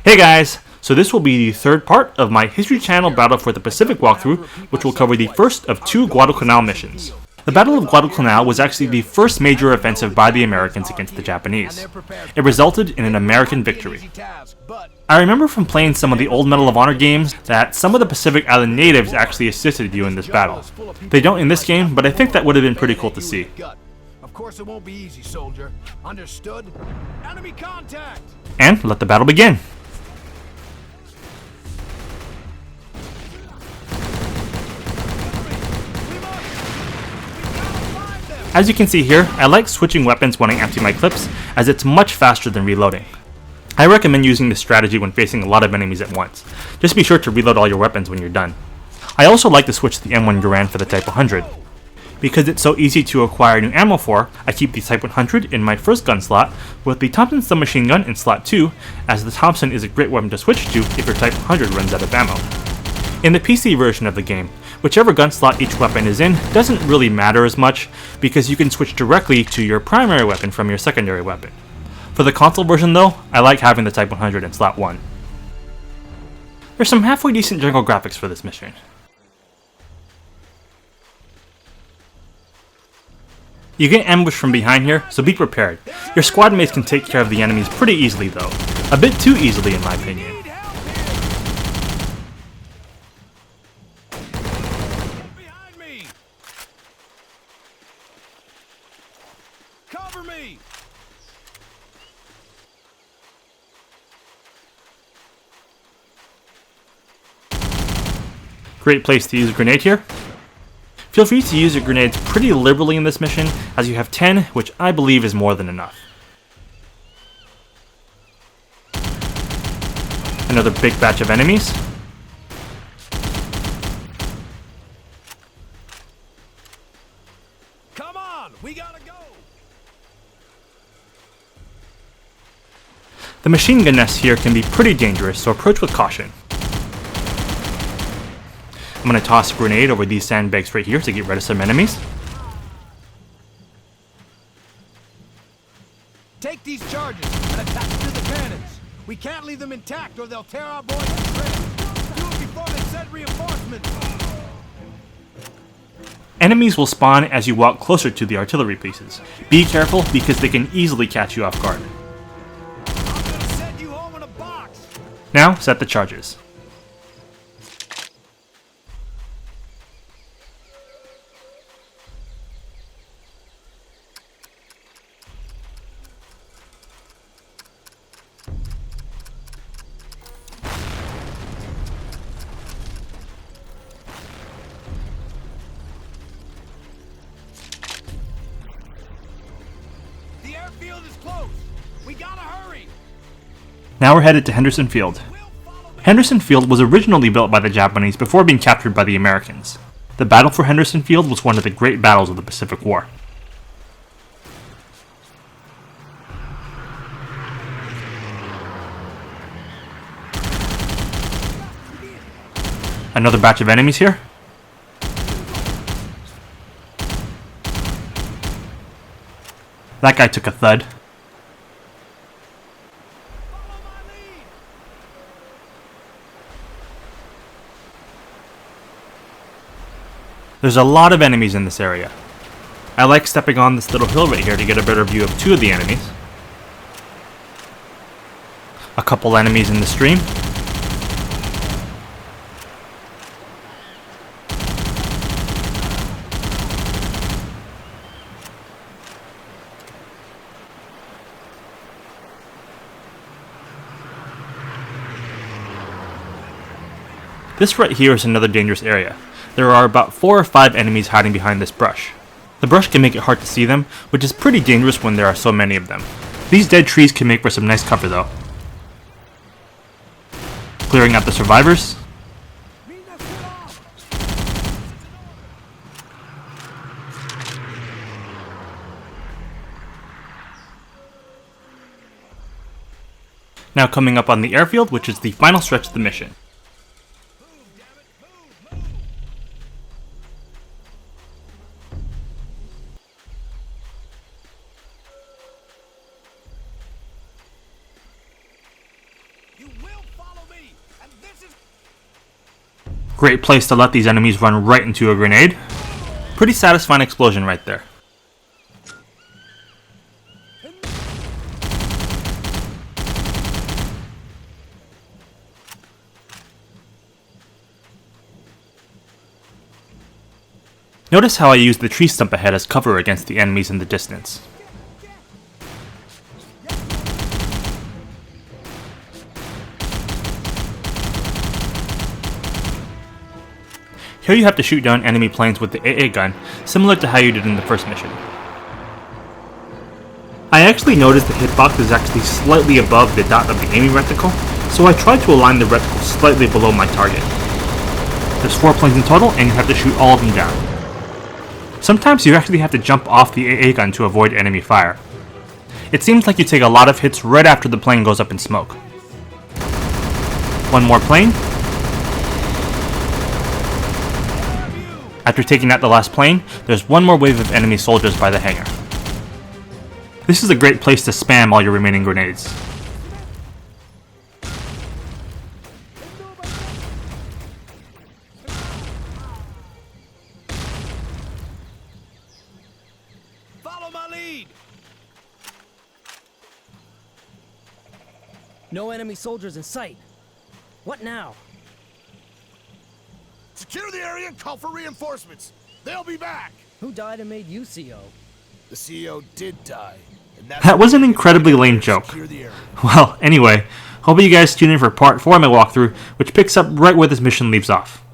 Hey guys! So this will be the third part of my History Channel Battle for the Pacific walkthrough, which will cover the first of two Guadalcanal missions. The Battle of Guadalcanal was actually the first major offensive by the Americans against the Japanese. It resulted in an American victory. I remember from playing some of the old Medal of Honor games that some of the Pacific Island natives actually assisted you in this battle. They don't in this game, but I think that would have been pretty cool to see. Of course it won't be easy, soldier. Understood? Enemy contact! And let the battle begin! As you can see here, I like switching weapons when I empty my clips, as it's much faster than reloading. I recommend using this strategy when facing a lot of enemies at once. Just be sure to reload all your weapons when you're done. I also like to switch the M1 Garand for the Type 100. Because it's so easy to acquire new ammo for, I keep the Type 100 in my first gun slot, with the Thompson submachine gun in slot 2, as the Thompson is a great weapon to switch to if your Type 100 runs out of ammo. In the PC version of the game, whichever gun slot each weapon is in doesn't really matter as much, because you can switch directly to your primary weapon from your secondary weapon. For the console version though, I like having the Type 100 in slot 1. There's some halfway decent jungle graphics for this mission. You get ambushed from behind here, so be prepared. Your squad mates can take care of the enemies pretty easily though. A bit too easily in my opinion. Cover me! Great place to use a grenade here. Feel free to use your grenades pretty liberally in this mission, as you have 10, which I believe is more than enough. Another big batch of enemies. Come on, we gotta go! The machine gun nests here can be pretty dangerous, so approach with caution. I'm going to toss a grenade over these sandbags right here to get rid of some enemies. Take these charges and attach them to the cannons. We can't leave them intact or they'll tear our boys to shreds. Do it before they send reinforcements. Enemies will spawn as you walk closer to the artillery pieces. Be careful because they can easily catch you off guard. I'm gonna send you home in a box. Now set the charges. The airfield is close. We gotta hurry. Now we're headed to Henderson Field. Henderson Field was originally built by the Japanese before being captured by the Americans. The battle for Henderson Field was one of the great battles of the Pacific War. Another batch of enemies here. That guy took a thud. There's a lot of enemies in this area. I like stepping on this little hill right here to get a better view of two of the enemies. A couple enemies in the stream. This right here is another dangerous area. There are about 4 or 5 enemies hiding behind this brush. The brush can make it hard to see them, which is pretty dangerous when there are so many of them. These dead trees can make for some nice cover though. Clearing out the survivors. Now coming up on the airfield, which is the final stretch of the mission. You will Great place to let these enemies run right into a grenade. Pretty satisfying explosion right there. Notice how I use the tree stump ahead as cover against the enemies in the distance. Here you have to shoot down enemy planes with the AA gun, similar to how you did in the first mission. I actually noticed the hitbox is actually slightly above the dot of the aiming reticle, so I tried to align the reticle slightly below my target. There's 4 planes in total, and you have to shoot all of them down. Sometimes you actually have to jump off the AA gun to avoid enemy fire. It seems like you take a lot of hits right after the plane goes up in smoke. One more plane. After taking out the last plane, there's one more wave of enemy soldiers by the hangar. This is a great place to spam all your remaining grenades. Follow my lead! No enemy soldiers in sight. What now? Secure the area and call for reinforcements. They'll be back. Who died and made you CO? The CEO did die. And That was an incredibly lame joke. Secure the area. Well, anyway, hope you guys tune in for part 4 of my walkthrough, which picks up right where this mission leaves off.